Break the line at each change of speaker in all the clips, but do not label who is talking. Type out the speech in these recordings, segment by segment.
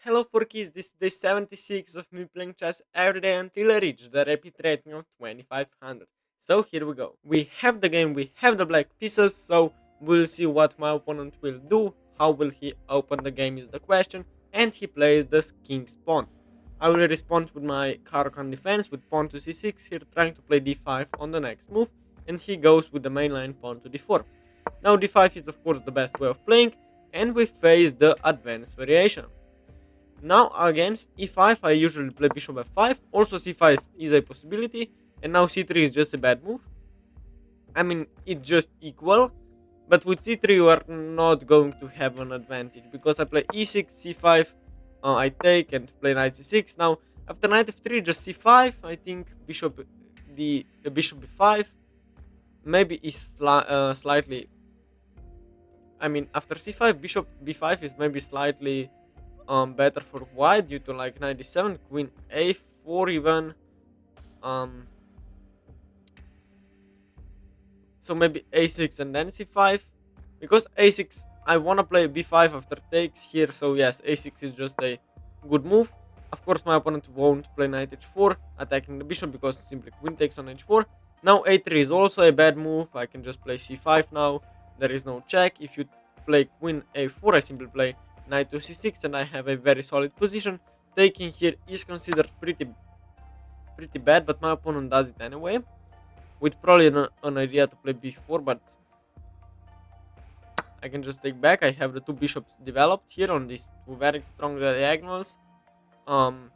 Hello Forkies, this is day 76 of me playing chess every day until I reach the rapid rating of 2500. So here we go. We have the game, we have the black pieces, so we'll see what my opponent will do, how will he open the game is the question, and he plays the king's pawn. I will respond with my Caro-Kann defense with pawn to c6, here trying to play d5 on the next move, and he goes with the mainline pawn to d4. Now d5 is of course the best way of playing, and we face the advanced variation. Now against e5 I usually play bishop f5, also c5 is a possibility, and now c3 is just a bad move. I mean, it's just equal, but with c3 you are not going to have an advantage, because I play e6, c5, I take and play knight c6. Now after knight f3 just c5, I think bishop b5 maybe is slightly, I mean after c5 bishop b5 is maybe slightly better for white due to like 97 queen a4 even, um so maybe a6 and then c5, because a6 I want to play b5 after takes here, so yes, a6 is just a good move. Of course my opponent won't play knight h4 attacking the bishop because simply queen takes on h4. Now a3 is also a bad move, I can just play c5 now, there is no check. If you play queen a4 I simply play knight to c6 and I have a very solid position. Taking here is considered pretty bad, but my opponent does it anyway, with probably an idea to play b4, but I can just take back. I have the two bishops developed here on these two very strong diagonals. um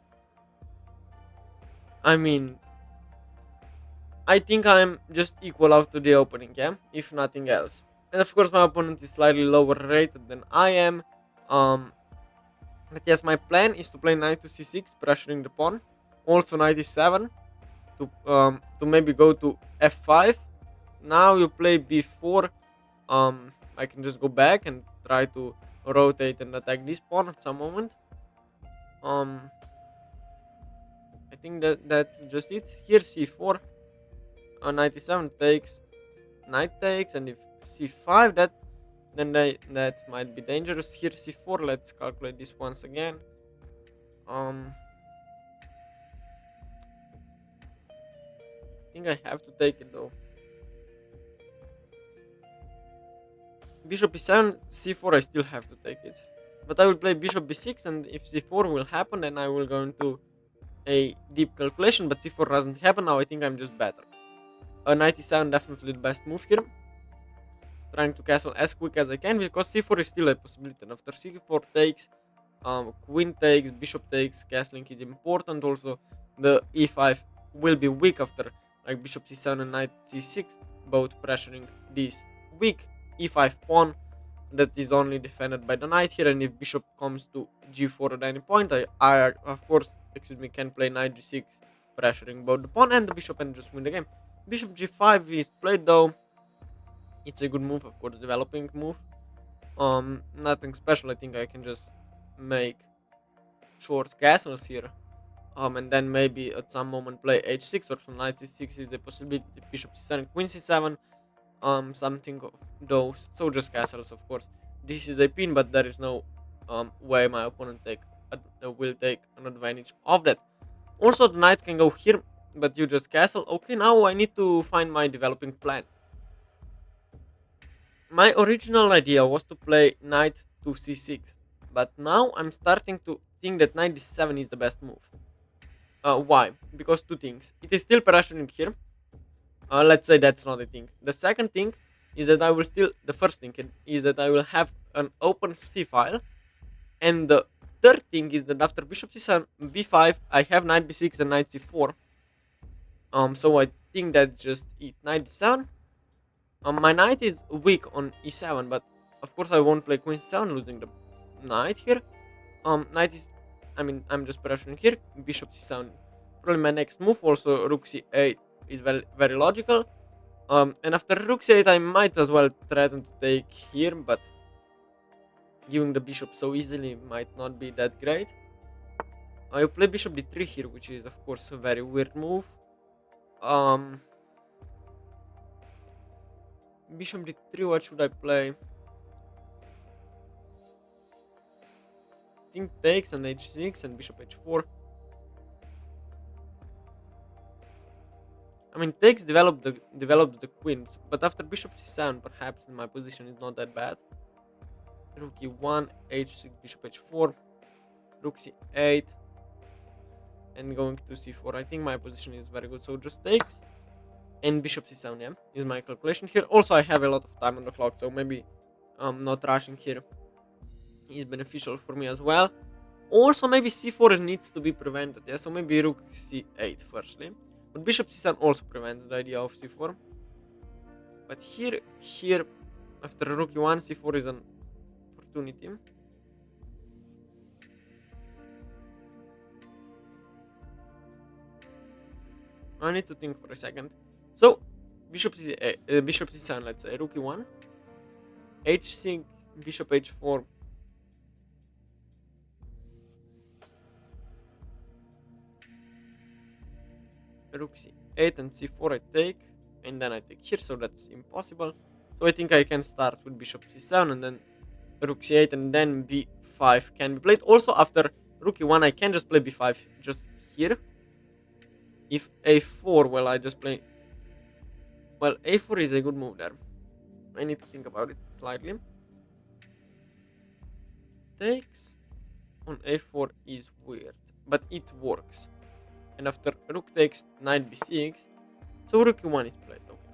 I mean, I think I'm just equal out to the opening, yeah, if nothing else. And of course my opponent is slightly lower rated than I am. But yes, my plan is to play knight to c6, pressuring the pawn. Also knight e7 to maybe go to f5. Now you play b4. I can just go back and try to rotate and attack this pawn at some moment. Um, I think that's just it. Here c4, knight e7 takes, knight takes, and if c5, that might be dangerous. Here c4. Let's calculate this once again. Um, I think I have to take it though. Bishop e7, c4. I still have to take it, but I will play bishop b6, and if c4 will happen, then I will go into a deep calculation. But c4 doesn't happen now. I think I'm just better. Knight e7 definitely the best move here. Trying to castle as quick as I can, because c4 is still a possibility. And after c4 takes, queen takes, bishop takes, castling is important. Also, the e5 will be weak after like bishop c7 and knight c6, both pressuring this weak e5 pawn that is only defended by the knight here. And if bishop comes to g4 at any point, I of course, excuse me, can play knight g6, pressuring both the pawn and the bishop and just win the game. Bishop g5 is played though. It's a good move, of course, developing move. Nothing special. I think I can just make short castles here. And then maybe at some moment play h6 or some knight c6 is a possibility. Bishop c7, queen c7, something of those. So just castles, of course. This is a pin, but there is no way my opponent will take an advantage of that. Also, the knight can go here, but you just castle. Okay, now I need to find my developing plan. My original idea was to play knight to c6, but now I'm starting to think that knight d7 is the best move. Why? Because two things. It is still pressuring here. Let's say that's not a thing. The second thing is that the first thing is that I will have an open c file. And the third thing is that after bishop c7, b5, I have knight b6 and knight c4. So I think that's just it. Knight d7. My knight is weak on e7, but of course I won't play queen c7, losing the knight here. Knight is, I mean, I'm just pressuring here. Bishop c7, probably my next move. Also, rook c8 is very logical. And after rook c8, I might as well threaten to take here, but giving the bishop so easily might not be that great. I play bishop d3 here, which is of course a very weird move. Bishop d3, what should I play? think takes and h6 and bishop h4. I mean, takes develops the queen, but after bishop c7, perhaps my position is not that bad. Rook e1, h6, bishop h4, rook c8, and going to c4. I think my position is very good, so just takes and bishop c7, yeah, is my calculation here. Also, I have a lot of time on the clock, so maybe not rushing here is beneficial for me as well. Also, maybe c4 needs to be prevented, yeah, so maybe rook c8 firstly. But bishop c7 also prevents the idea of c4. But here, after rook e1, c4 is an opportunity. I need to think for a second. So, bishop c7, let's say, rook e1, h6, bishop h4. Rook c8 and c4 I take, and then I take here, so that's impossible. So I think I can start with bishop c7 and then rook c8 and then b5 can be played. Also, after rook e1 I can just play b5 just here. If a4, well, I just play... Well, a4 is a good move there. I need to think about it slightly. Takes on a4 is weird, but it works. And after rook takes, knight b6, so rook e1 is played. Okay,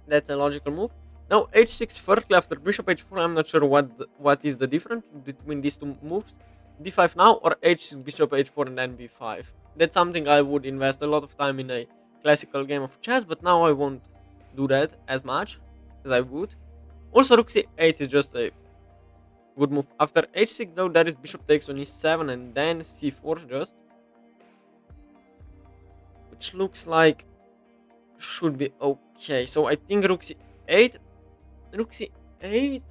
that's a logical move. Now h6 firstly after bishop h4. I'm not sure what is the difference between these two moves. b5 now or h6 bishop h4 and then b5. That's something I would invest a lot of time in a classical game of chess, but now I won't do that as much as I would. Also, rook c8 is just a good move. After h6 though, there is bishop takes on e7 and then c4 just, which looks like should be okay. So I think rook c8. Rook c8.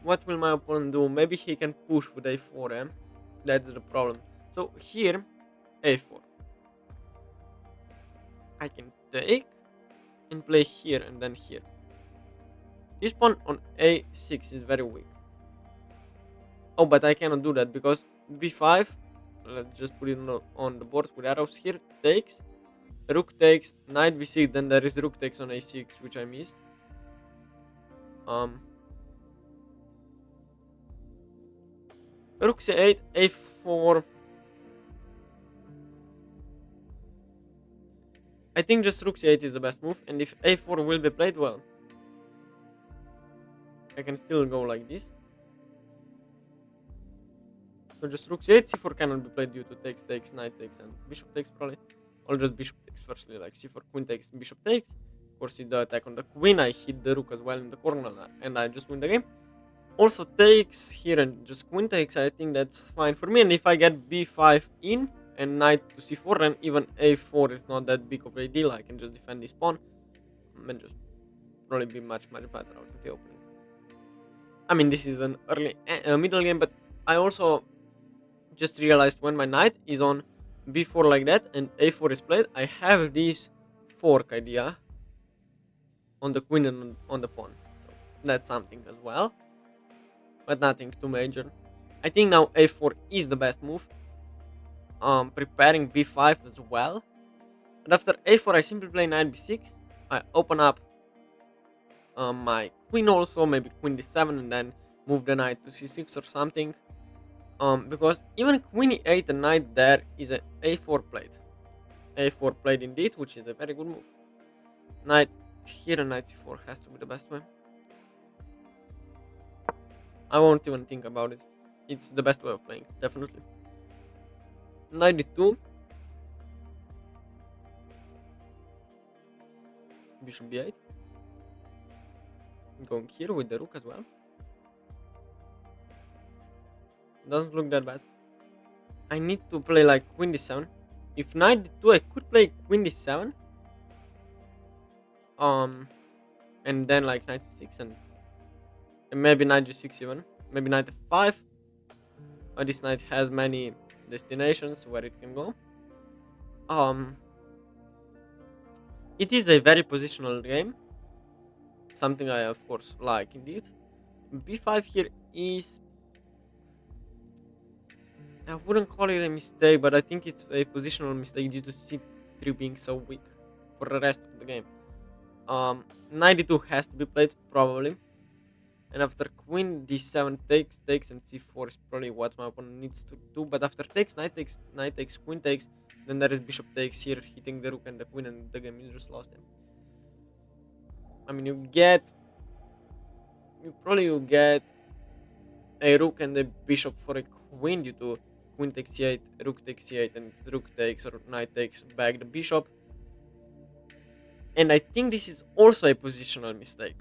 What will my opponent do? Maybe he can push with a4, eh? That's the problem. So here, a4. I can take and play here and then here. This pawn on a6 is very weak. Oh, but I cannot do that because b5, let's just put it on the board with arrows here, takes, rook takes, knight b6, then there is rook takes on a6, which I missed. Rook c8, a4. I think just rook c8 is the best move, and if a4 will be played, well, I can still go like this. So just rook c8, c4 cannot be played due to takes, knight takes, and bishop takes probably. Or just bishop takes firstly, like c4, queen takes, bishop takes. Of course, with the attack on the queen, I hit the rook as well in the corner, and I just win the game. Also takes here and just queen takes, I think that's fine for me. And if I get b5 in and knight to c4, then even a4 is not that big of a deal. I can just defend this pawn and just probably be much better out of the opening. I mean, this is an early middle game, but I also just realized when my knight is on b4 like that and a4 is played, I have this fork idea on the queen and on the pawn. So that's something as well, but nothing too major. I think now a4 is the best move. Preparing b5 as well. But after a4, I simply play knight b6. I open up my queen also, maybe queen d7, and then move the knight to c6 or something. Because even queen e8 and knight there is an a4 played. A4 played indeed, which is a very good move. Knight here and knight c4 has to be the best way. I won't even think about it. It's the best way of playing, definitely. Knight d2. Bishop b8. Going here with the rook as well. Doesn't look that bad. I need to play like queen d7. If knight d2, I could play queen d7. And then like knight c6 and maybe knight g6 even. Maybe knight f5. This knight has many destinations where it can go. It is a very positional game. Something I of course like indeed. b5 here is I wouldn't call it a mistake, but I think it's a positional mistake due to c3 being so weak for the rest of the game. 92 has to be played probably, and after queen d7 takes, and c4 is probably what my opponent needs to do. But after takes, knight takes, queen takes, then there is bishop takes here, hitting the rook and the queen, and the game is just lost. I mean, you get a rook and a bishop for a queen due to queen takes c8, rook takes c8, and rook takes or knight takes back the bishop. And I think this is also a positional mistake.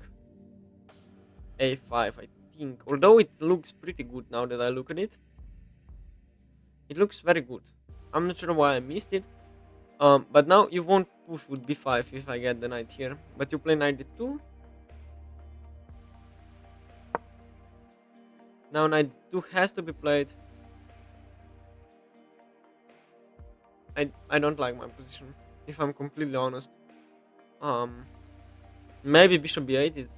a5, I think. Although it looks pretty good now that I look at it. It looks very good. I'm not sure why I missed it. But now you won't push with b5 if I get the knight here. But you play knight d2. Now knight d2 has to be played. I don't like my position, if I'm completely honest. Maybe bishop b8 is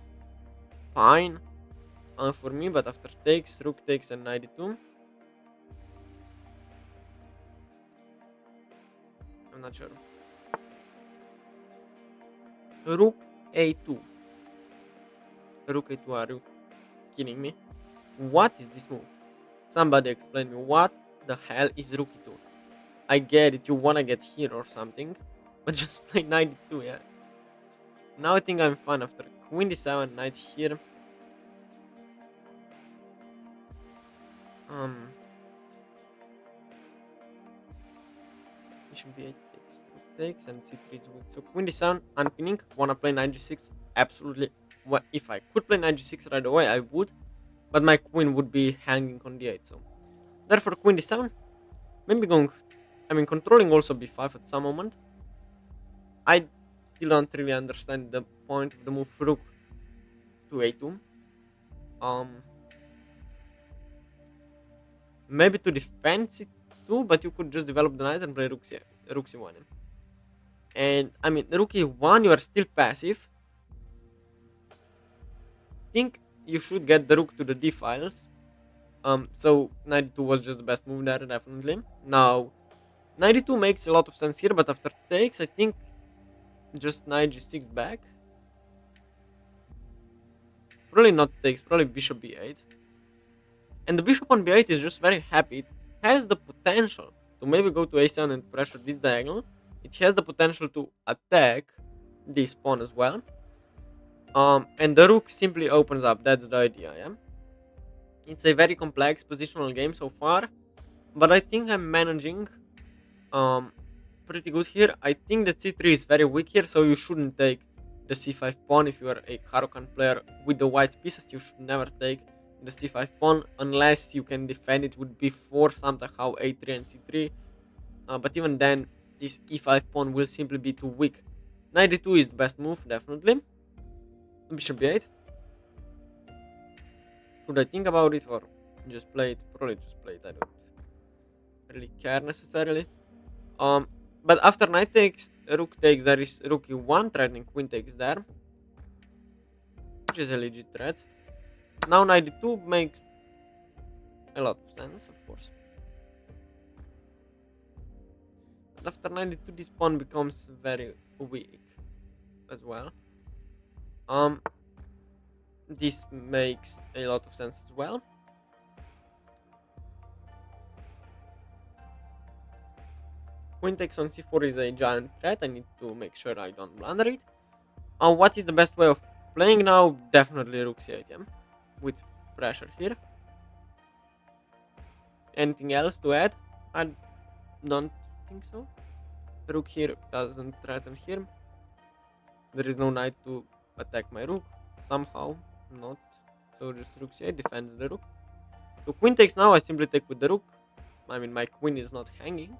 fine for me, but after takes, rook takes, and knight d2, I'm not sure. Rook a2. Rook a2, are you kidding me? What is this move? Somebody explain me, what the hell is rook e2? I get it, you wanna get here or something, but just play knight d2, yeah. Now I think I'm fine after queen d7, knight here. Bishop b8 takes, and c3 is weak. So queen d7, unpinning. Wanna play knight g6? Absolutely. Well, if I could play knight g6 right away, I would, but my queen would be hanging on d8. So therefore, queen d7. Maybe controlling also b5 at some moment. I still don't really understand the point of the move rook to a2. Maybe to defend c2, but you could just develop the knight and play rook c1. And I mean, rook e1, you are still passive. Think you should get the rook to the d files. So knight d2 was just the best move there, definitely. Now, knight d2 makes a lot of sense here, but after takes, I think just knight g6 back. Probably not takes, probably bishop b8. And the bishop on b8 is just very happy. It has the potential to maybe go to a7 and pressure this diagonal. It has the potential to attack this pawn as well. And the rook simply opens up. That's the idea, yeah? It's a very complex positional game so far, but I think I'm managing pretty good here. I think that c3 is very weak here, so you shouldn't take the c5 pawn. If you are a Caro-Kann player with the white pieces, you should never take the c5 pawn unless you can defend it with b4 somehow, a3 and c3. But even then, this e5 pawn will simply be too weak. Knight d2 is the best move, definitely. Bishop b8. Should I think about it or just play it? Probably just play it. I don't really care necessarily. But after knight takes, rook takes, there is rook e1 threatening queen takes there, which is a legit threat. Now knight d2 makes a lot of sense, of course. But after knight d2, this pawn becomes very weak as well. This makes a lot of sense as well. Queen takes on c4 is a giant threat. I need to make sure I don't blunder it. What is the best way of playing now? Definitely rook c8, yeah? With pressure here. Anything else to add? I don't think so. Rook here doesn't threaten here. There is no knight to attack my rook. Somehow not. So just rook c8 defends the rook. So queen takes now, I simply take with the rook. I mean, my queen is not hanging.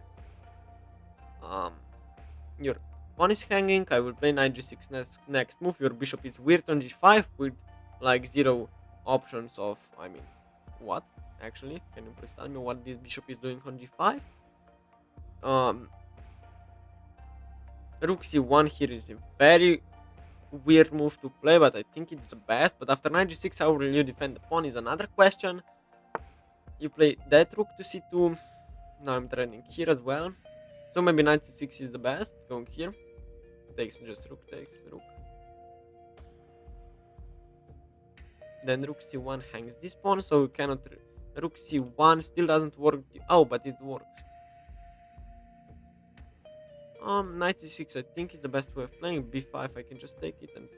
Your pawn is hanging. I will play knight g6 next move. Your bishop is weird on g5 with like 0 options of, I mean, what? Actually, can you please tell me what this bishop is doing on g5? Rook c1 here is a very weird move to play, but I think it's the best. But after knight g6, how will you defend the pawn is another question. You play that rook to c2. Now I'm threatening here as well. So maybe knight c6 is the best. Going here. Takes just rook takes rook. Then rook c1 hangs this pawn, so we cannot. Rook c1 still doesn't work. Oh, but it works. Knight c6 I think is the best way of playing. b5 I can just take it and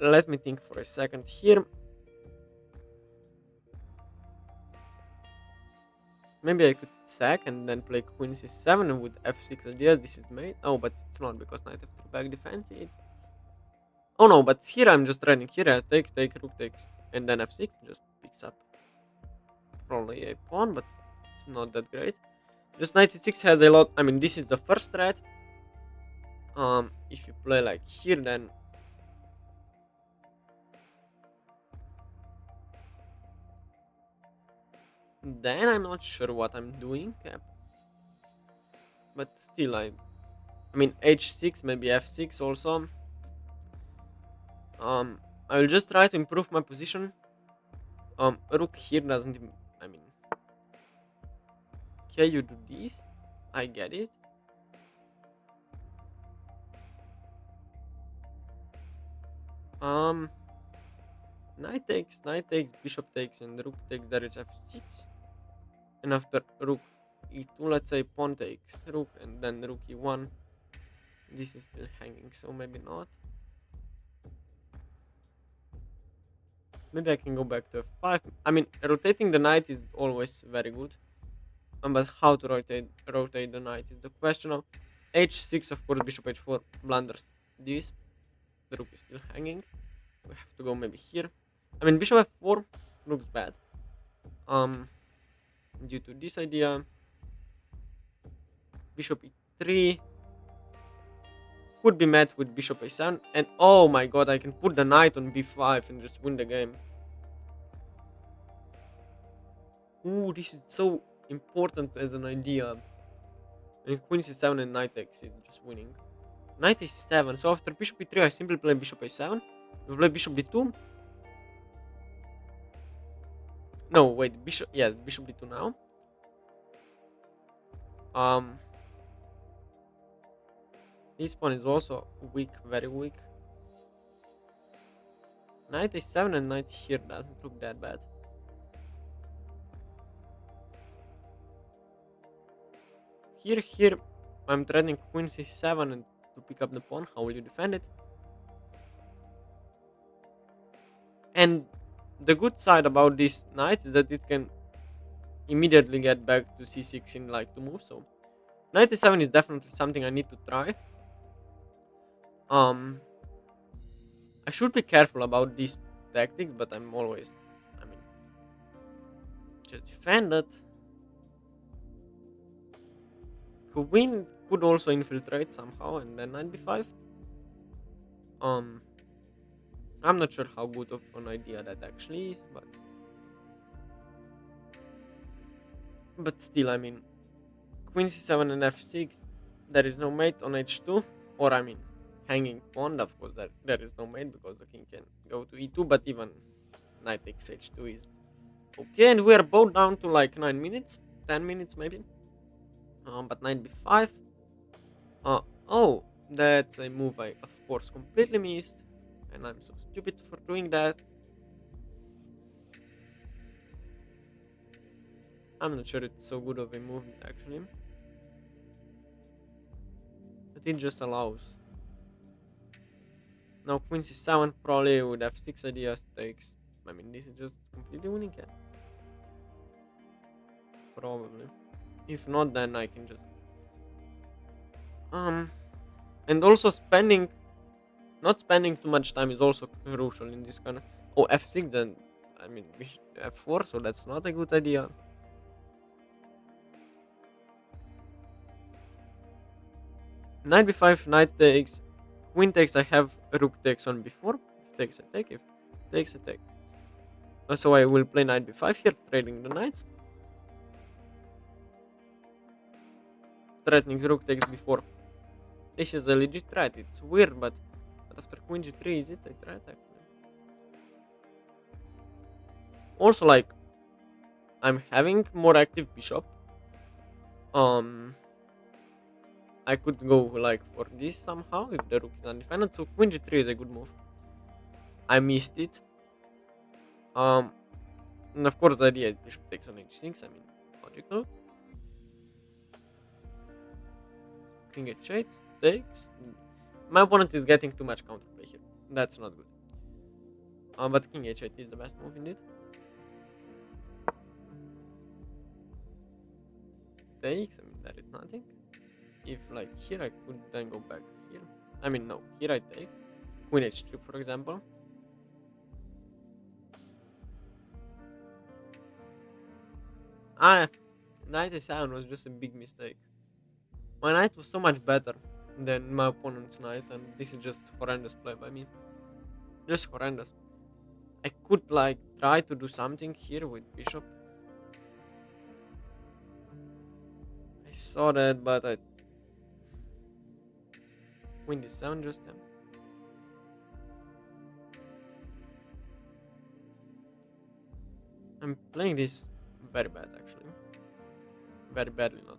let me think for a second here. Maybe I could sack and then play queen c7 with f6 ideas. This is mate. Oh, but it's not because knight f3 back defense it. Oh no, but here I'm just running. Here I take, rook takes, and then f6 just picks up probably a pawn, but it's not that great. Just knight c6 has a lot. I mean, this is the first threat. If you play like here, then I'm not sure what I'm doing. But still, I mean h6, maybe f6 also. I will just try to improve my position. Rook here doesn't even, I mean, okay, you do this. I get it. Knight takes, bishop takes, and rook takes. There is f6. And after rook e2, let's say pawn takes rook, and then rook e1. This is still hanging, so maybe not. Maybe I can go back to f5. I mean, rotating the knight is always very good. But how to rotate the knight is the question of h6, of course, bishop h4 blunders this. The rook is still hanging. We have to go maybe here. I mean, bishop f4 looks bad. Due to this idea. Bishop e3 could be met with bishop a7, and oh my god, I can put the knight on b5 and just win the game. Ooh, this is so important as an idea. And queen c7 and knight takes is just winning. Knight a7, so after bishop e3 I simply play bishop a7. We play bishop d2. No, wait, bishop d2 now. This pawn is also weak, very weak. Knight a7 and knight here doesn't look that bad. Here, I'm threatening queen c7 and to pick up the pawn. How will you defend it? And the good side about this knight is that it can immediately get back to c6 in like 2 moves. So knight a7 is definitely something I need to try. I should be careful about these tactics, but I'm always, I mean, just defend it. Queen could also infiltrate somehow, and then knight b5. I'm not sure how good of an idea that actually is, but still, I mean, queen c7 and f6. There is no mate on h2, or I mean, hanging pawn. Of course, there is no mate because the king can go to e2, but even knight takes h2 is okay, and we are both down to like 9 minutes, 10 minutes maybe. But knight b5. Oh, that's a move I of course completely missed, and I'm so stupid for doing that. I'm not sure it's so good of a move actually, but it just allows. Now queen c7 probably with f6 ideas takes. I mean, this is just completely winning it. Probably. If not, then I can just and also not spending too much time is also crucial in this kind of. Oh, f6, then I mean f4, so that's not a good idea. Knight b5, knight takes, queen takes. I have rook takes on b4. If takes, I take. If takes, I take. So I will play knight b5 here, trading the knights. Threatening rook takes b4. This is a legit threat. It's weird, but after queen g3, is it a threat actually? Also, like, I'm having more active bishop. I could go like for this somehow if the rook is undefended. So queen g3 is a good move. I missed it. And of course the idea is bishop takes on h6. I mean, logical. King h8 takes. My opponent is getting too much counterplay here. That's not good. But king h8 is the best move indeed. Takes. I mean, that is nothing. If like here I could then go back here. I mean, no, here I take queen h3 for example. Knight a7 was just a big mistake. My knight was so much better than my opponent's knight, and this is just horrendous play by me. Just horrendous. I could like try to do something here with bishop. I saw that, but I queen d7 just them. I'm playing this very bad actually. Very badly not.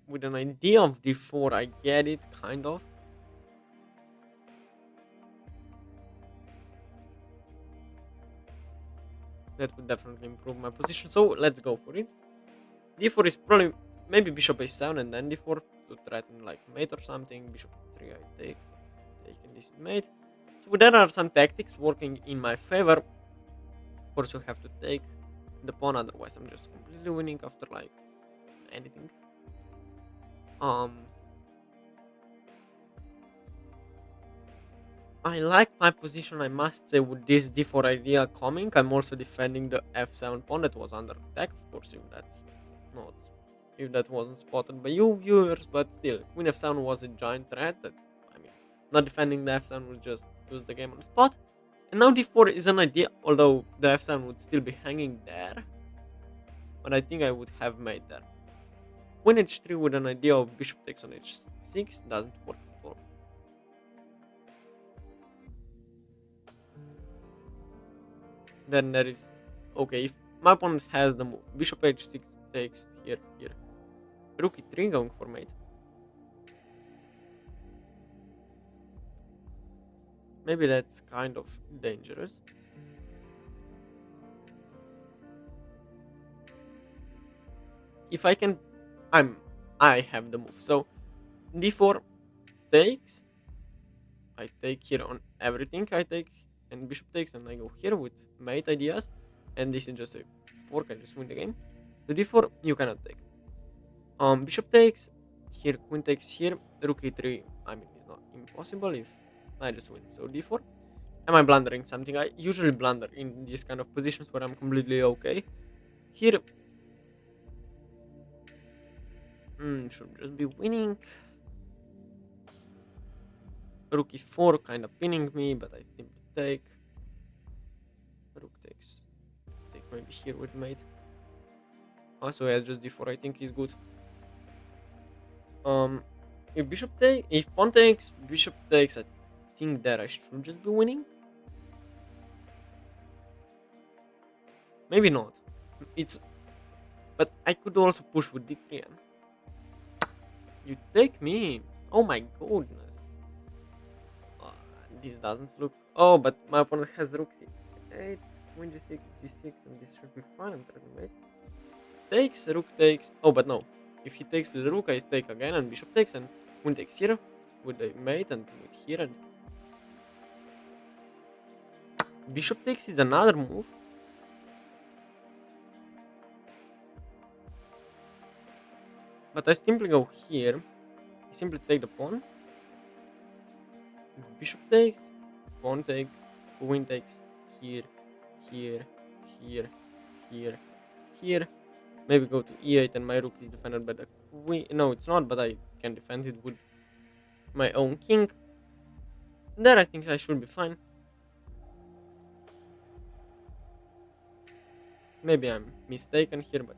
With an idea of d4, I get it, kind of. That would definitely improve my position, so let's go for it. d4 is probably maybe bishop a7 and then d4 to threaten like mate or something. Bishop 3 I take and this is mate. So there are some tactics working in my favor. Of course you have to take the pawn, otherwise I'm just completely winning after like anything. I like my position, I must say, with this d4 idea coming. I'm also defending the f7 pawn that was under attack, of course, if that wasn't spotted by you viewers, but still, queen f7 was a giant threat that, I mean, not defending the f7 would just lose the game on the spot. And now d4 is an idea, although the f7 would still be hanging there, but I think I would have made there. Queen h3 with an idea of bishop takes on h6 doesn't work at all. Then there is, okay, if my opponent has the move, bishop h6 takes here, rook e3 going for mate. Maybe that's kind of dangerous. If I can, I have the move. So d4 takes. I take here on everything. I take and bishop takes, and I go here with mate ideas. And this is just a fork. I just win the game. So d4 you cannot take. Bishop takes here. Queen takes here. Rook e3. I mean, it's not impossible if I just win. So d4. Am I blundering something? I usually blunder in these kind of positions where I'm completely okay. Here, should just be winning. Rook e4 kind of pinning me, but I simply take. Rook takes. Take maybe here with mate. Also, yeah, just d4 I think is good. If bishop takes, if pawn takes, bishop takes, I think that I should just be winning. Maybe not. But I could also push with d3. You take me. Oh my goodness. This doesn't look. Oh, but my opponent has rook c8, queen g6, g6, and this should be fine. I'm trying to mate. Takes, rook takes. Oh, but no. If he takes with the rook, I take again, and bishop takes, and queen takes here with the mate, and with here, and bishop takes is another move. But I simply go here. I simply take the pawn. Bishop takes, pawn takes, queen takes, here, here, here, here, here. Maybe go to e8 and my rook is defended by the queen. No, it's not, but I can defend it with my own king. There I think I should be fine. Maybe I'm mistaken here, but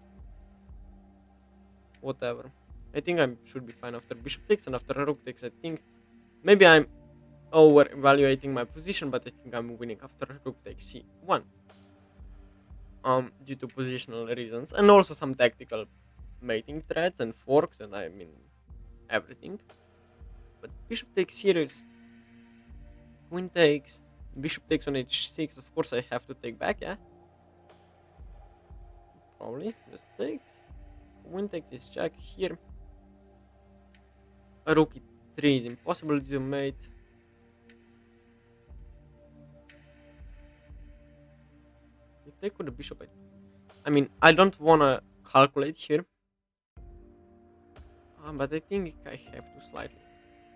whatever. I think I should be fine after bishop takes, and after rook takes I think maybe I'm over evaluating my position, but I think I'm winning after rook takes c1. due to positional reasons and also some tactical mating threats and forks and I mean everything. But bishop takes here is queen takes, bishop takes on h6. Of course, I have to take back, yeah. Probably just takes. Queen takes is check here. A rook e3 is impossible to mate. You take with the bishop. I mean, I don't wanna calculate here. But I think I have to slightly.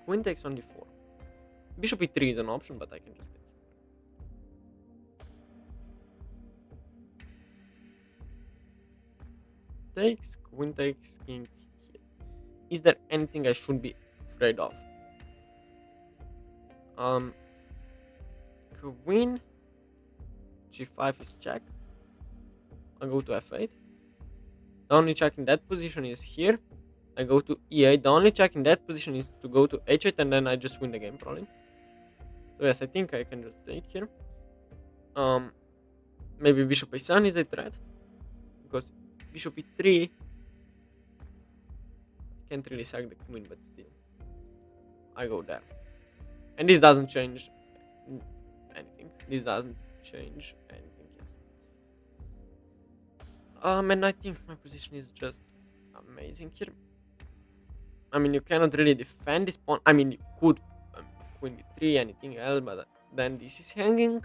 Queen takes on d4. Bishop e3 is an option, but I can just take. Takes, queen takes, king here. Is there anything I should be afraid of? Queen g5 is check. I go to f8. The only check in that position is here. I go to e8. The only check in that position is to go to h8 and then I just win the game probably. So yes, I think I can just take here. Maybe bishop a7 is a threat. Because bishop e3 can't really sack the queen, but still. I go there. And this doesn't change anything. This doesn't change anything, yes. And I think my position is just amazing here. I mean, you cannot really defend this pawn. I mean, you could queen b3, anything else, but then this is hanging.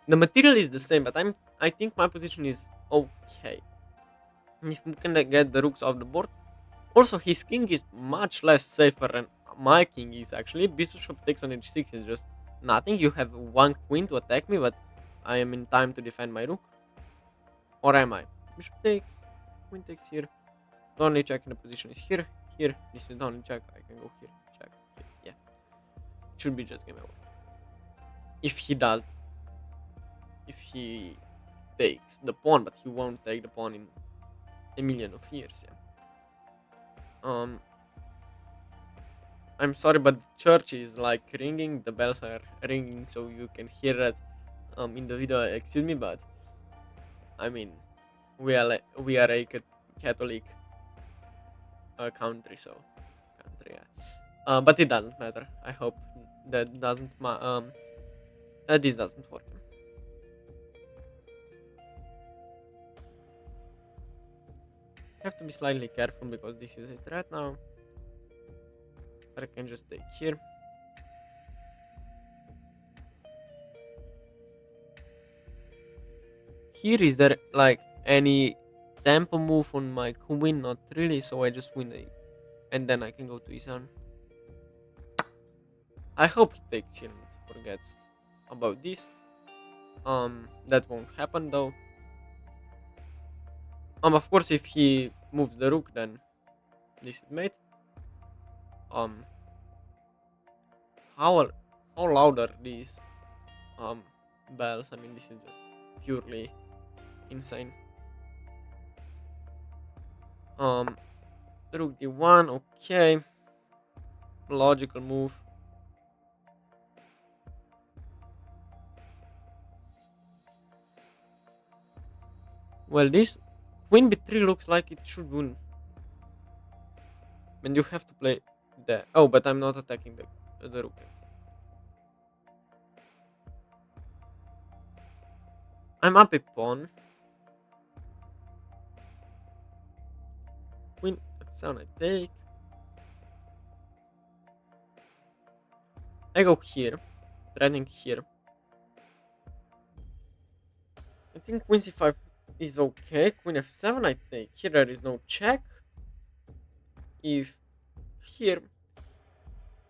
The material is the same, but I think my position is okay. If we can get the rooks off the board. Also, his king is much less safer than my king is actually. Bishop takes on h6 is just nothing. You have one queen to attack me, but I am in time to defend my rook. Or am I? Bishop takes, queen takes here. The only check in the position is here. Here, this is the only check. I can go here, check, here, yeah. It should be just game over. If he does. If he takes the pawn, but he won't take the pawn in a million of years, yeah. I'm sorry, but the church is like ringing. The bells are ringing, so you can hear that in the video. Excuse me, but I mean, we are a Catholic country, so yeah. But it doesn't matter. I hope that this doesn't work. Have to be slightly careful because this is a threat now. But I can just take here. Here is there like any tempo move on my queen? Not really, so I just win and then I can go to e7. I hope he takes here and forgets about this. That won't happen though. Of course, if he moves the rook, then this is mate. How loud are these bells? I mean, this is just purely insane. Rook d1, okay. Logical move. Well, this queen b3 looks like it should win. And you have to play the... Oh, but I'm not attacking the rook. I'm up a pawn. Queen f7 I take. I go here. Threatening here. I think queen c5 is okay. Queen f7 I take. Here there is no check. If here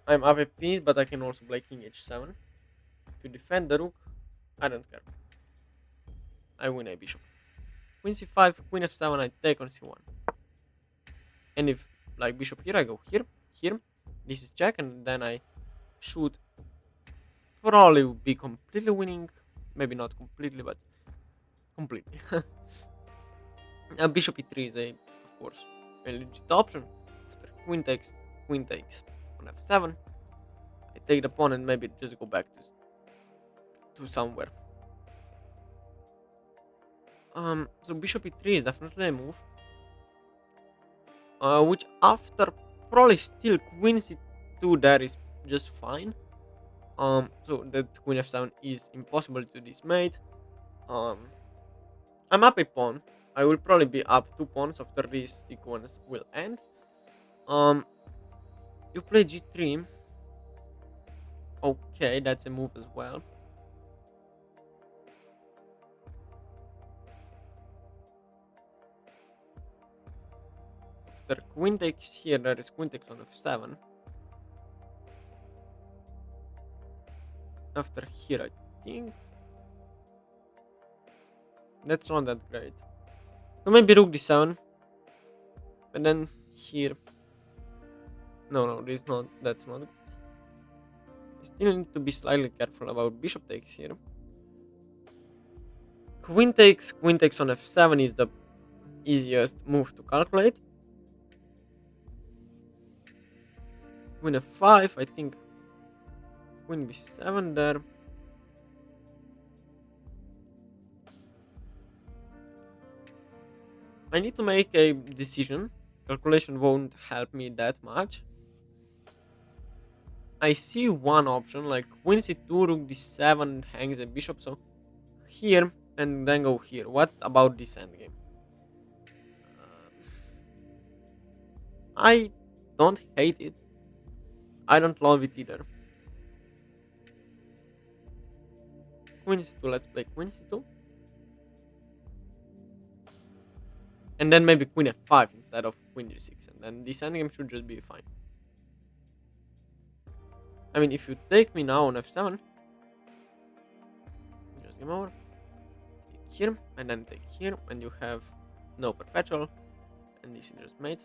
I'm up a piece, but I can also play king h7. If you defend the rook, I don't care. I win a bishop. Queen c5, queen f7 I take on c1. And if like bishop here, I go here, here. This is check, and then I should probably be completely winning. Maybe not completely, but completely. Bishop e3 is of course, a legit option. After queen takes on f7. I take the pawn and maybe just go back to somewhere. So bishop e3 is definitely a move. Which after probably still queen c2 there is just fine. So that queen f7 is impossible to dismate. I'm up a pawn. I will probably be up 2 pawns after this sequence will end. You play g3. Okay, that's a move as well. After queen takes here, there is queen takes on f7. After here, I think that's not that great. So maybe rook d7, and then here. No, this not. That's not good. I still need to be slightly careful about bishop takes here. Queen takes on f7 is the easiest move to calculate. Queen f5, I think. Queen b7 there. I need to make a decision. Calculation won't help me that much. I see one option, like queen c2, rook d7 hangs a bishop, so here and then go here. What about this endgame? I don't hate it. I don't love it either. Queen c2, let's play queen c2. And then maybe queen f5 instead of queen g6, and then this endgame should just be fine. I mean, if you take me now on f7, just game over. Take here, and then take here, and you have no perpetual, and this is just mate.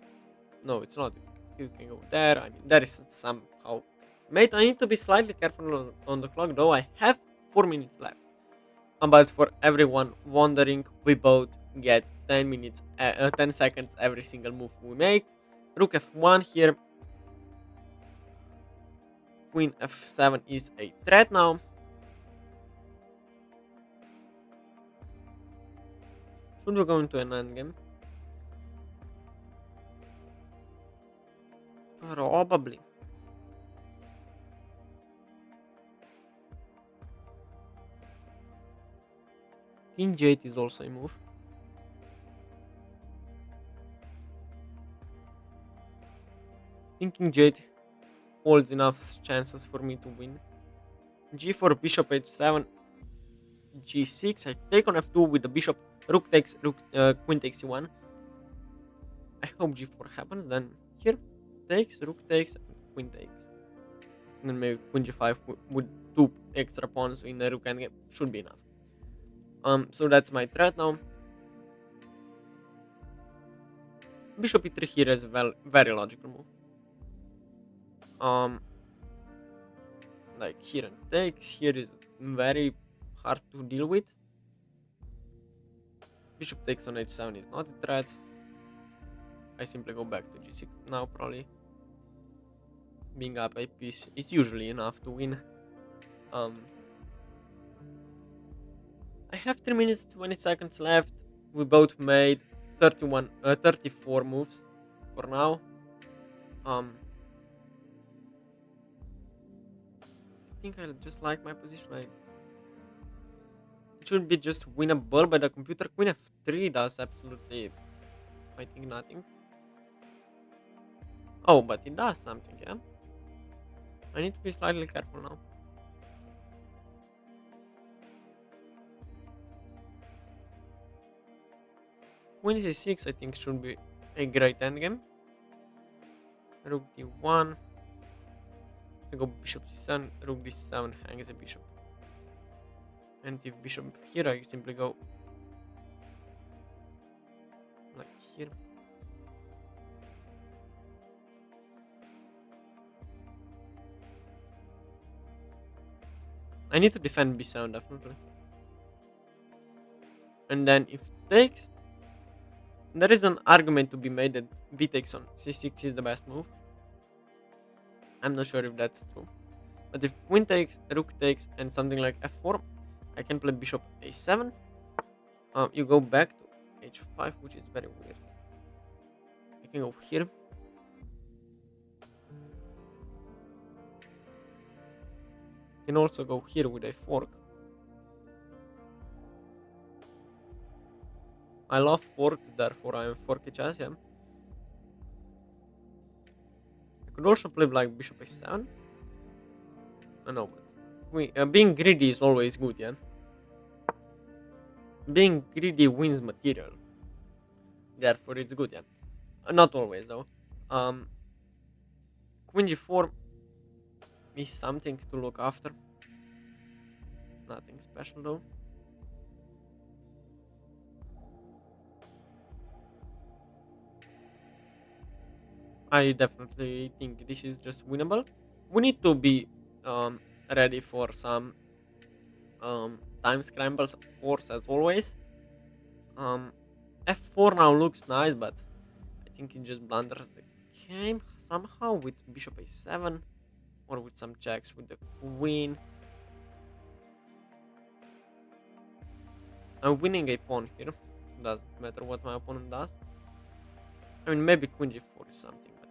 No, it's not. You can go there. I mean, there is somehow mate. I need to be slightly careful on the clock, though. I have 4 minutes left. But for everyone wondering, we both get 10 minutes, 10 seconds every single move we make. Rook f1 here. Queen f7 is a threat now. Should we go into an endgame? Probably. King g8 is also a move. Thinking g8 holds enough chances for me to win. g4, bishop h7, g6. I take on f2 with the bishop. Rook takes, queen takes c1. I hope g4 happens. Then here, takes, rook takes, queen takes. And then maybe queen g5 with 2 extra pawns in the rook endgame should be enough. So that's my threat now. Bishop e3 here is a very logical move. Like here and takes, here is very hard to deal with. Bishop takes on h7 is not a threat. I simply go back to g6 now, probably. Being up a piece is usually enough to win. I have 3 minutes 20 seconds left. We both made 34 moves for now. I think I just like my position. It should be just winnable by the computer. Queen f3 does absolutely, I think, nothing. Oh, but it does something, yeah? I need to be slightly careful now. Queen c6, I think, should be a great endgame. Rook d1. I go bishop c7, rook d7 hangs a bishop. And if bishop here, I simply go like here. I need to defend b7 definitely. And then if takes, there is an argument to be made that b takes on c6 is the best move. I'm not sure if that's true. But if queen takes, rook takes, and something like f4, I can play bishop a7. You go back to h5, which is very weird. I can go here. Can also go here with a fork. I love forks, therefore I am forky chess, yeah. I could also play like bishop a7. No, but being greedy is always good, yeah. Being greedy wins material. Therefore it's good, yeah. Not always though. Queen g4 is something to look after. Nothing special though. I definitely think this is just winnable. We need to be ready for some time scrambles, of course, as always. F4 now looks nice, but I think it just blunders the game somehow with bishop a7 or with some checks with the queen. I'm winning a pawn here. Doesn't matter what my opponent does. I mean, maybe queen g4 is something, but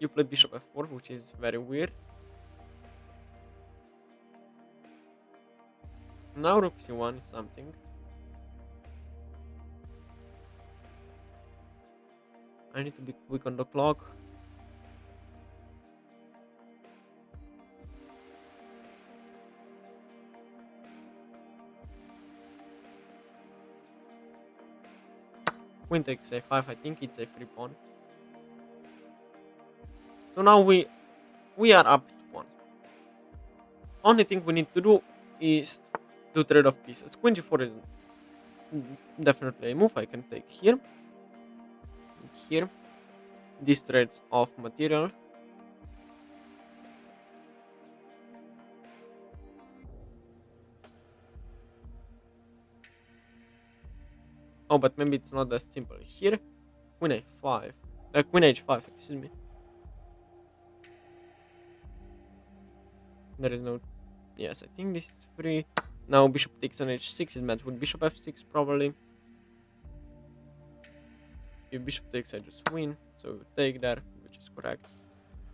you play bishop f4, which is very weird. Now rook c1 is something. I need to be quick on the clock. Queen takes a5, I think it's a free pawn. So now we are up to pawns. Only thing we need to do is to trade off pieces. Queen g4 is definitely a move. I can take here. Here. This trades off material. Oh, but maybe it's not that simple. Here, queen a5. Queen h5, excuse me. There is no... Yes, I think this is free. Now bishop takes on h6 is met with bishop f6 probably. If bishop takes, I just win. So you take there, which is correct.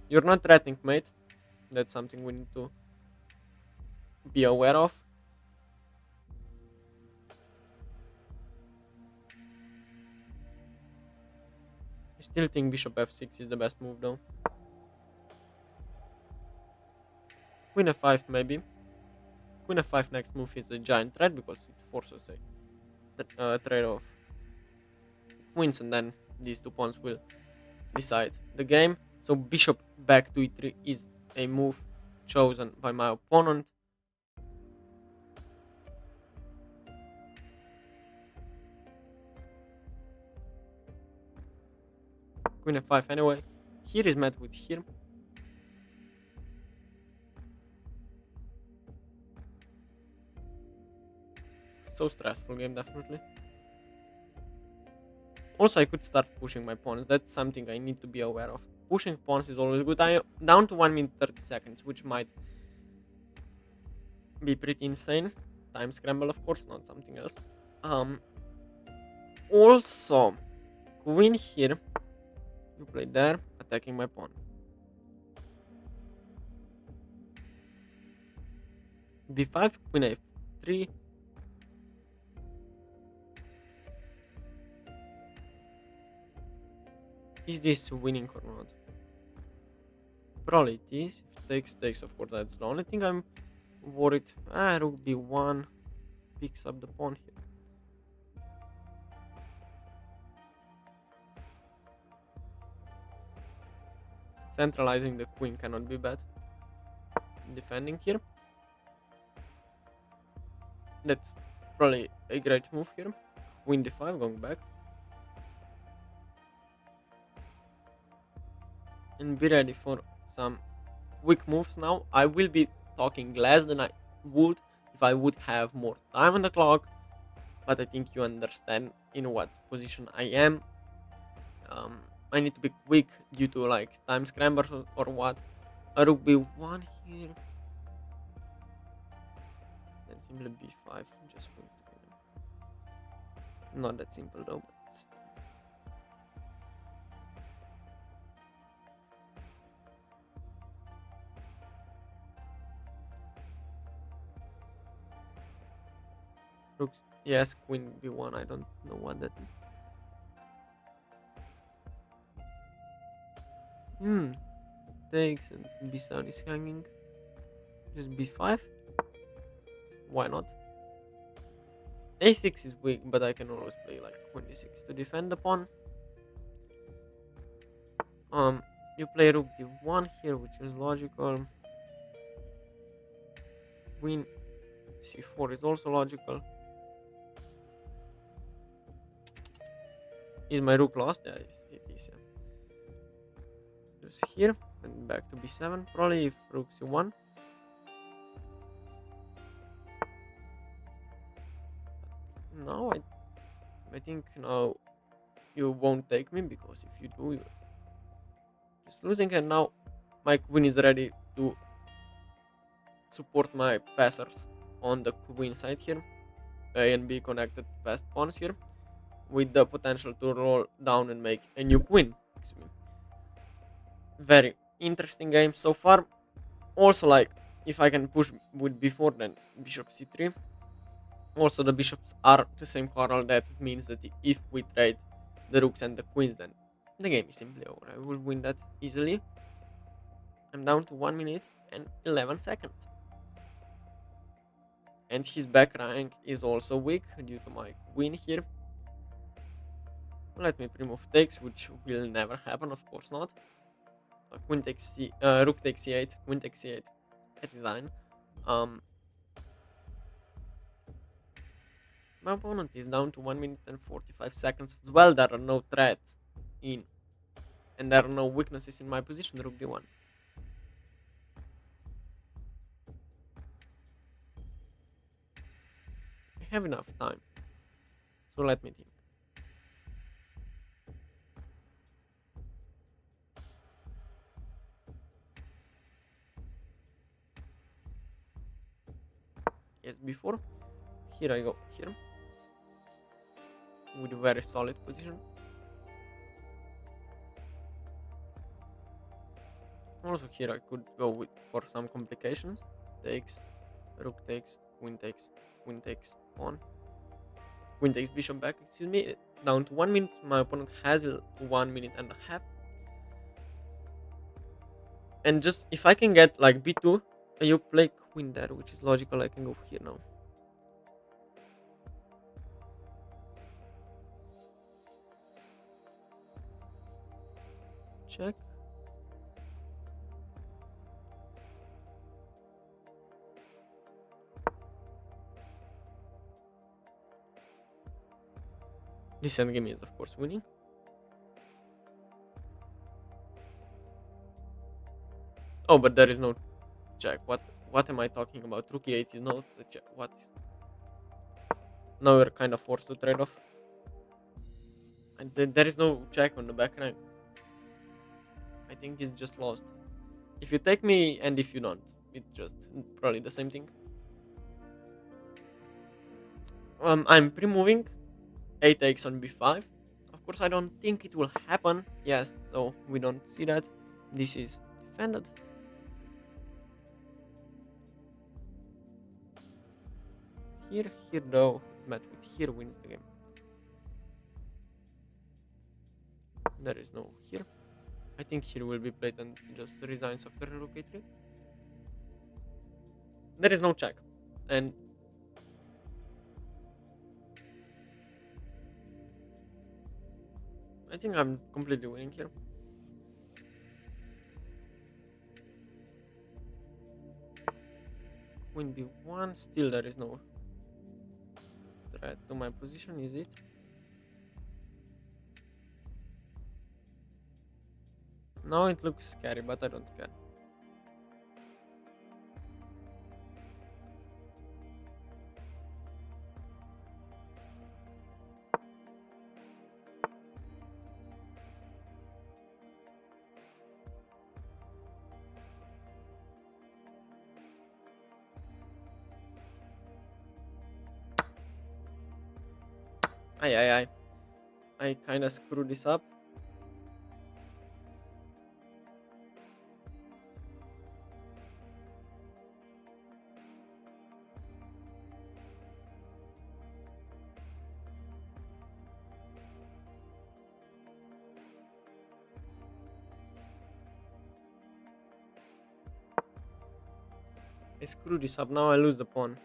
You're not threatening, mate. That's something we need to be aware of. I still think bishop f6 is the best move though. Queen f5 maybe. Queen f5 next move is a giant threat because it forces a trade of queens, and then these two pawns will decide the game. So bishop back to e3 is a move chosen by my opponent. Queen f5 anyway. Here is met with here. So stressful game, definitely. Also, I could start pushing my pawns. That's something I need to be aware of. Pushing pawns is always good. I am down to 1 minute 30 seconds, which might be pretty insane. Time scramble, of course, not something else. Also, queen here. You play there, attacking my pawn. b5, queen a3. Is this winning or not? Probably it is. If takes, of course, that's the only thing I'm worried. Rook b1 picks up the pawn here. Centralizing the queen cannot be bad. Defending here. That's probably a great move here. Queen d5, going back. And be ready for some quick moves now. I will be talking less than I would if I would have more time on the clock, but I think you understand in what position I am. I need to be quick due to like time scramblers or what. A rook b1 here. Then simply b5 just wins the game. Not that simple though, but still. Rooks, yes, queen b1. I don't know what that is. Takes and b7 is hanging. Just b5. Why not? a6 is weak, but I can always play like queen d6 to defend the pawn. You play rook d1 here, which is logical. Queen c4 is also logical. Is my rook lost? Yeah, it is. Yeah. Just here and back to b7. Probably if rook c1. But now I think now you won't take me, because if you do, you're just losing. And now my queen is ready to support my passers on the queen side here. A and B connected fast pawns here, with the potential to roll down and make a new queen. Very interesting game so far. Also, like, if I can push with b4, then bishop c3. Also, the bishops are the same corral. That means that if we trade the rooks and the queens, then the game is simply over. I will win that easily. I'm down to 1 minute and 11 seconds. And his back rank is also weak due to my queen here. Let me pre-move takes, which will never happen, of course not. Queen takes rook takes c8, queen takes c8. I resign. My opponent is down to 1 minute and 45 seconds as well. There are no threats in, and there are no weaknesses in my position. Rook d1. I have enough time, so let me think. Yes, before. Here I go here with a very solid position. Also here I could go for some complications. Takes, rook takes, queen takes, queen takes, pawn. Queen takes bishop back, excuse me. Down to 1 minute. My opponent has 1 minute and a half. And just if I can get like b2, you play queen there, which is logical. I can go here now. Check. This endgame is of course winning. Oh, but there is no check. What am I talking about? Rook e8 is not the check. What is? Now we're kind of forced to trade off. And there is no check on the back rank. I think it's just lost. If you take me and if you don't, it's just probably the same thing. I'm pre-moving. A takes on b5. Of course, I don't think it will happen. Yes, so we don't see that. This is defended. Here though is met with here, wins the game. There is no here. I think here will be played and just resigns after rook a3. There is no check, and I think I'm completely winning here. Queen b1. Still there is no threat to my position, is it? Now it looks scary, but I don't care. I kinda screwed this up. I screwed this up, now I lose the pawn.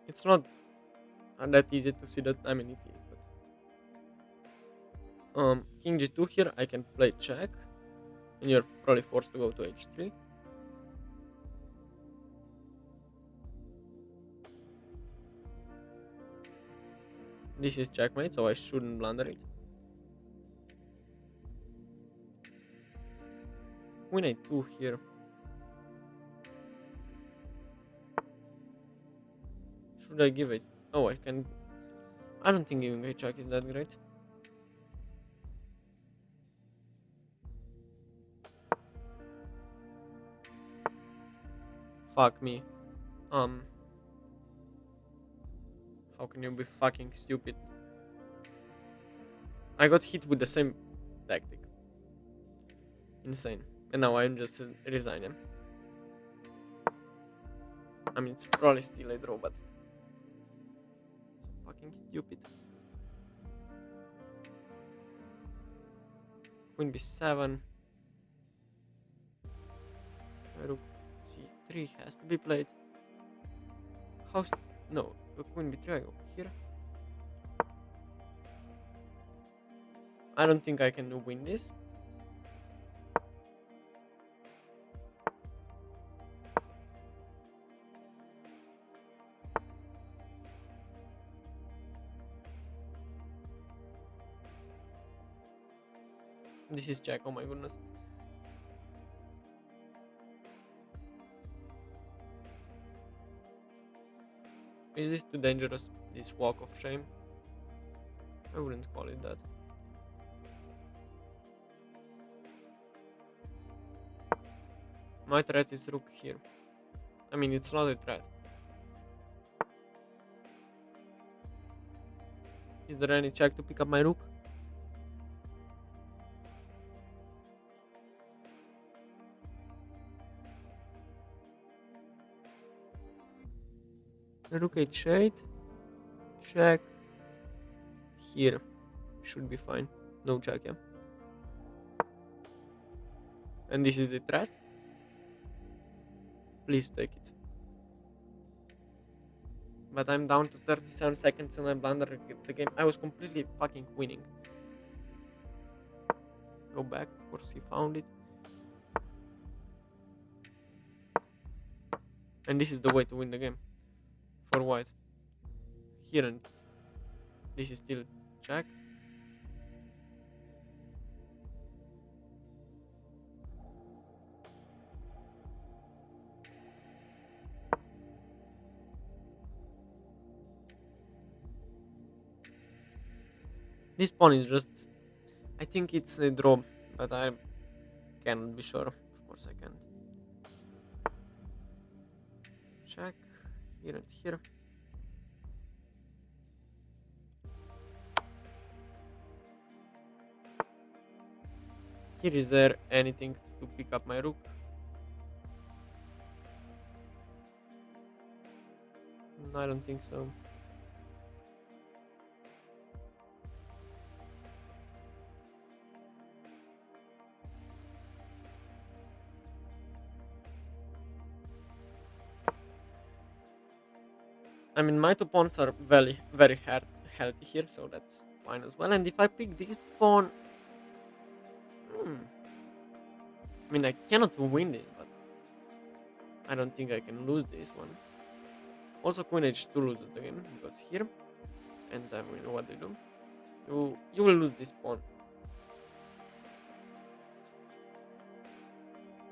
It's not that easy to see that, I mean it is, but... King g2 here, I can play check. And you're probably forced to go to h3. This is checkmate, so I shouldn't blunder it. Queen a2 here. Should I give it? Oh, I can... I don't think giving a check is that great. Fuck me. How can you be fucking stupid? I got hit with the same tactic. Insane. And now I'm just resigning. I mean, it's probably still a draw, but... so fucking stupid. Queen b7. Rook c3 has to be played. How... no, queen b3, I go here. I don't think I can win this. This is check, oh my goodness. Is this too dangerous, this walk of shame? I wouldn't call it that. My threat is rook here. I mean, it's not a threat. Is there any check to pick up my rook? Rook h8. Check. Here. Should be fine. No check, yeah. And this is the threat. Please take it. But I'm down to 37 seconds and I blundered the game. I was completely fucking winning. Go back, of course he found it. And this is the way to win the game. For white. Here, and this is still check. This pawn is just... I think it's a draw, but I cannot be sure. Of course I can't. Check. Here and here. Here, is there anything to pick up my rook? I don't think so. I mean, my two pawns are very healthy here, so that's fine as well. And if I pick this pawn... I mean, I cannot win this, but I don't think I can lose this one. Also, queen h2 loses the game, because here, and we know what they do. You will lose this pawn.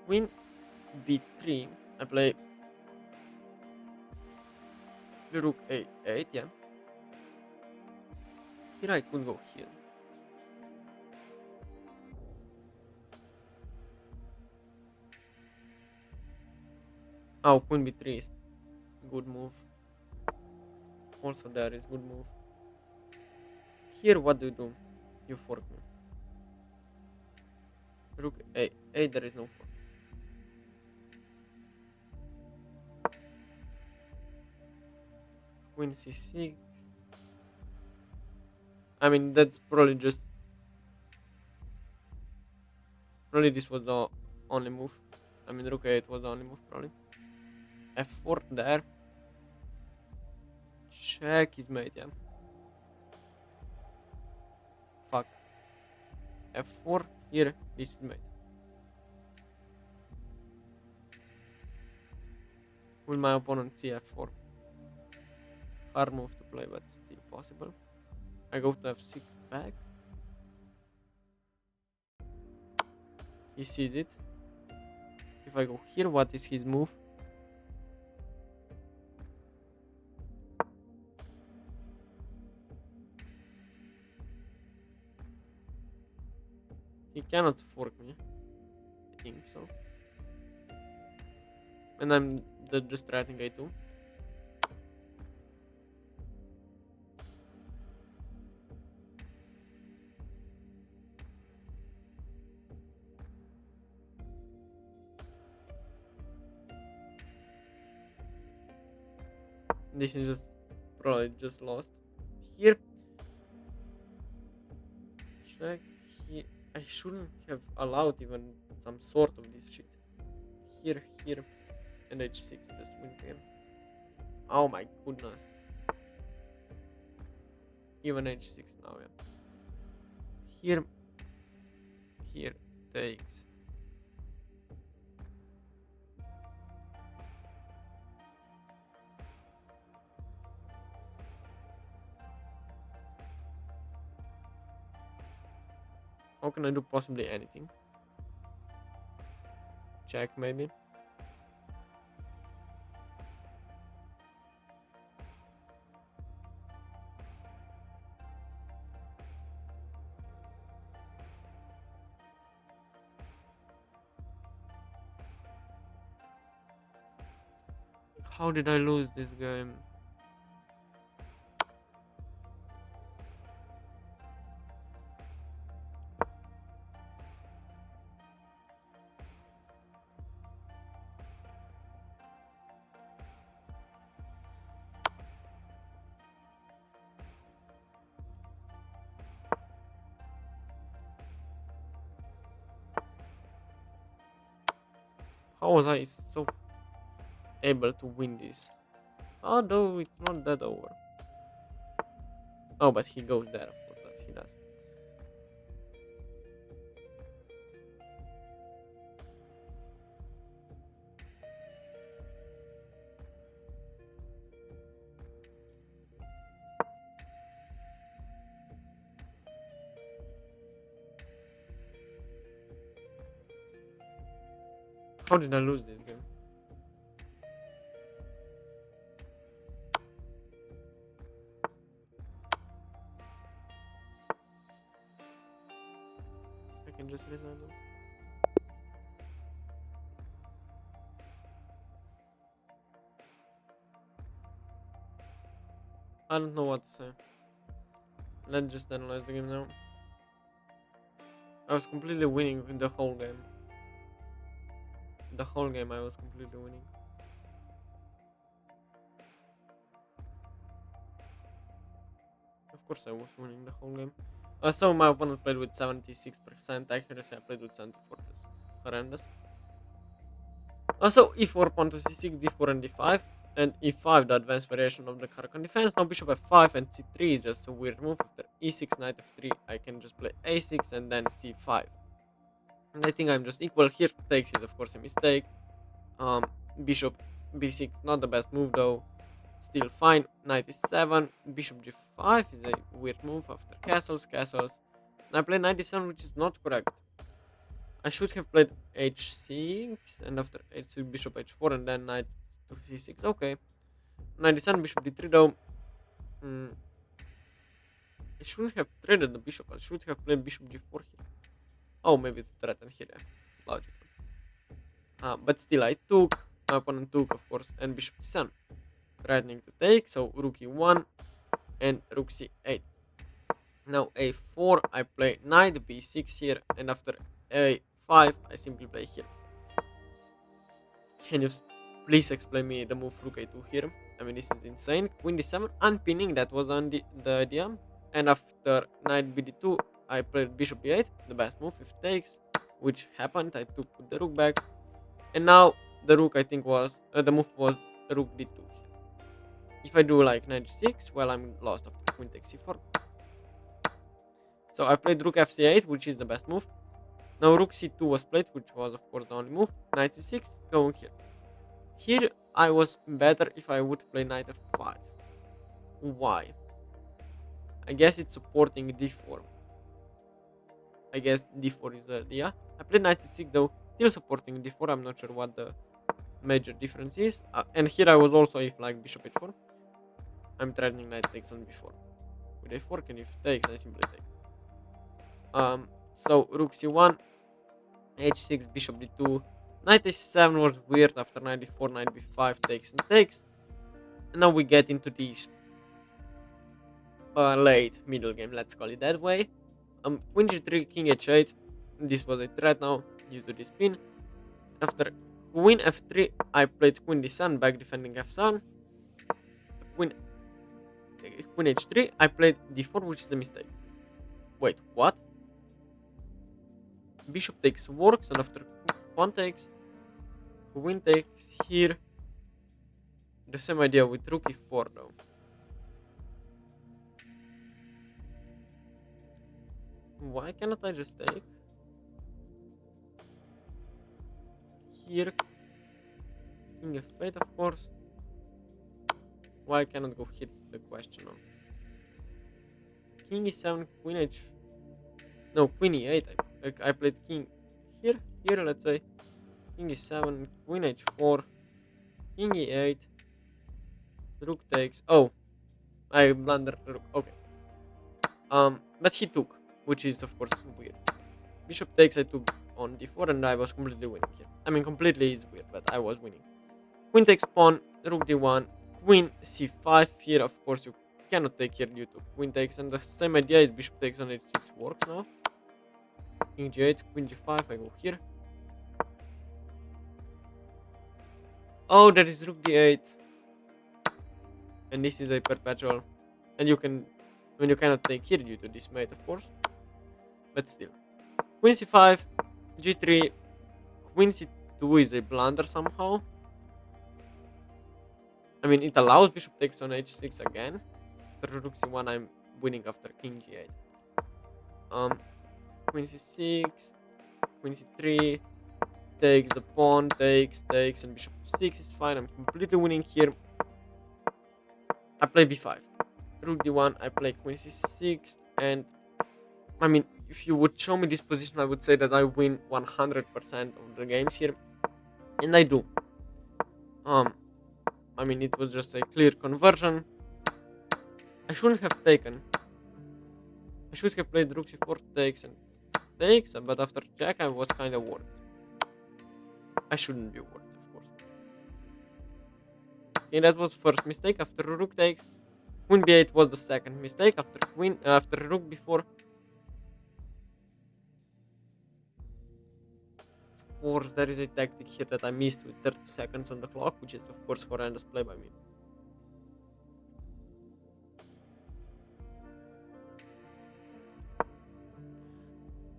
Queen b3, I play rook a8, yeah. Here I could go here. Oh, queen b3 is good move. Also there is good move. Here what do you do? You fork me. Rook a, there is no fork. Queen c6. I mean, that's probably just... Probably this was the only move. I mean, rook a8 was the only move, probably. f4 there. Check his mate, yeah. Fuck. f4 here, this is mate. Will my opponent see f4? Hard move to play, but still possible. I go to f6 back. He sees it. If I go here, what is his move? He cannot fork me. I think so. And I'm just threatening a2. This is just probably just lost. Here, check. I shouldn't have allowed even some sort of this shit. Here, and h6. This wins the game. Oh my goodness. Even h6 now, yeah. Here takes. How can I do possibly anything? Check maybe. How did I lose this game? How was I so able to win this? Although it's not that over. Oh, but he goes there, of course, that he does. How did I lose this game? I can just resign them. I don't know what to say. Let's just analyze the game now. I was completely winning in the whole game. The whole game I was completely winning. Of course I was winning the whole game. So my opponent played with 76% accuracy, I played with 74%. Just horrendous. So e4, pawn to c6, d4 and d5. And e5, the advanced variation of the Caro-Kann defense. Now bishop f5 and c3 is just a weird move. After e6, knight f3, I can just play a6 and then c5. And I think I'm just equal here. Takes is of course a mistake. Bishop b6, not the best move though. Still fine. Knight e7. Bishop g5 is a weird move after castles. I play knight e7, which is not correct. I should have played h6 and after h6 bishop h4 and then knight to c6. Okay. Knight e7, bishop d3 though. I shouldn't have traded the bishop. I should have played bishop g4 here. Oh, maybe to threaten here. Yeah. Logical. But still, I took. my opponent took, of course, and bishop c7. Threatening to take, so rook e1 and rook c8. Now a4, I play knight b6 here, and after a5, I simply play here. Can you please explain me the move rook a2 here? I mean, this is insane. Queen d7, unpinning, that was on the idea. And after knight bd2, I played bishop b8, the best move if takes, which happened. I took the rook back. And now the rook, I think, was the move was rook d2 here. If I do like knight g6, well, I'm lost after queen takes c4. So I played rook fc8, which is the best move. Now rook c2 was played, which was of course the only move. Knight c6, going here. Here I was better if I would play knight f5. Why? I guess it's supporting d4. I guess d4 is the idea. I played knight c6 though, still supporting d4. I'm not sure what the major difference is. And here I was also if like bishop h4. I'm threatening knight takes on b4. With a4, can if takes, I simply take. So rook c1, h6, bishop d2, knight h7 was weird after knight d4, knight b5 takes and takes. And now we get into this late middle game, let's call it that way. Queen g3, king h8. This was a threat now due to this pin. After queen f3, I played queen d7, back defending f7. Queen h3, I played d4, which is a mistake. Wait, what? Bishop takes works, and after pawn takes, queen takes here. The same idea with rook e4 though. Why cannot I just take? Here, king f8 of course. Why I cannot go here is the question now. King e7, queen h... No, queen e8. I played king here, let's say. King e7, queen h4, king e8, rook takes. Oh, I blundered the rook. Okay. But he took, which is of course weird. Bishop takes, I took on d4, and I was completely winning here. I mean, completely is weird, but I was winning. Queen takes pawn, rook d1, queen c5 here. Of course, you cannot take here due to queen takes, and the same idea is bishop takes on h6 works now. King g8, queen g5, I go here. Oh, there is rook d8. And this is a perpetual. And you cannot take here due to this mate, of course. But still. Queen c5, g3, queen c2 is a blunder somehow. I mean, it allows bishop takes on h6 again. After rook c1, I'm winning after king g8. Queen c6, queen c3, takes the pawn, takes, and bishop f6 is fine. I'm completely winning here. I play b5. Rook d1, I play queen c6, and I mean, if you would show me this position, I would say that I win 100% of the games here, and I do. I mean, it was just a clear conversion. I shouldn't have taken. I should have played rook c4 takes and takes, but after check, I was kind of worried. I shouldn't be worried, of course. Okay, that was first mistake. After rook takes, queen b8 was the second mistake. After rook b4. Of course, there is a tactic here that I missed with 30 seconds on the clock, which is of course horrendous play by me.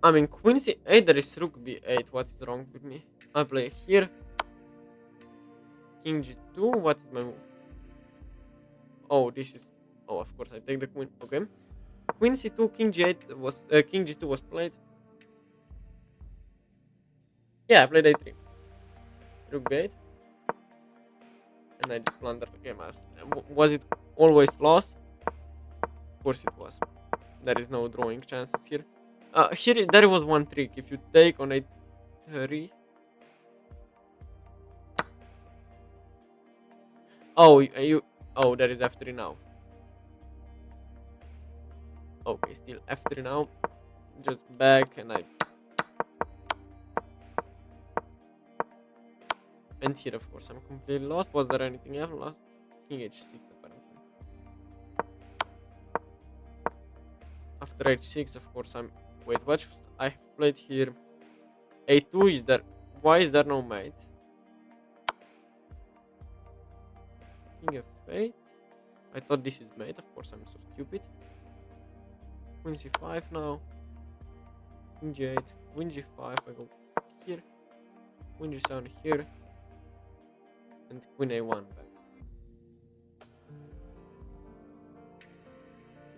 I mean, queen c8, there is rook b8. What is wrong with me? I play here. King g2. What is my move? Oh, this is. Oh, of course, I take the queen. Okay. Queen c2, king g8 was. King g2 was played. Yeah, I played a3. Rook b8. And I just blundered the game. Was it always lost? Of course it was. There is no drawing chances here. Here there was one trick. If you take on a3. Oh, oh, there is f3 now. Okay, still f3 now. Just back, and I. And here, of course, I'm completely lost. Was there anything else? Lost king h6 apparently. After h6, of course, I'm. Wait, what should I have played here? a2 is there. Why is there no mate? King f8. I thought this is mate. Of course, I'm so stupid. Queen c5 now. Queen g8. Queen g5. I go here. Queen g7 here. And queen a1 back.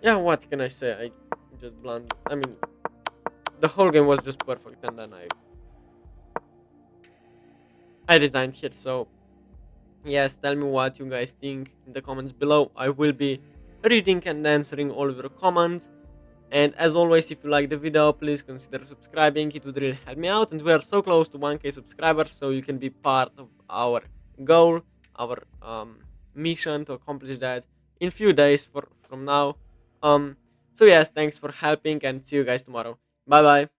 Yeah, what can I say? I just blundered. I mean, the whole game was just perfect, and then I resigned here. So yes, tell me what you guys think in the comments below. I will be reading and answering all of your comments. And as always, if you like the video, please consider subscribing. It would really help me out. And we are so close to 1k subscribers, so you can be part of our goal, our mission to accomplish that in few days from now. So yes, thanks for helping, and see you guys tomorrow. Bye bye.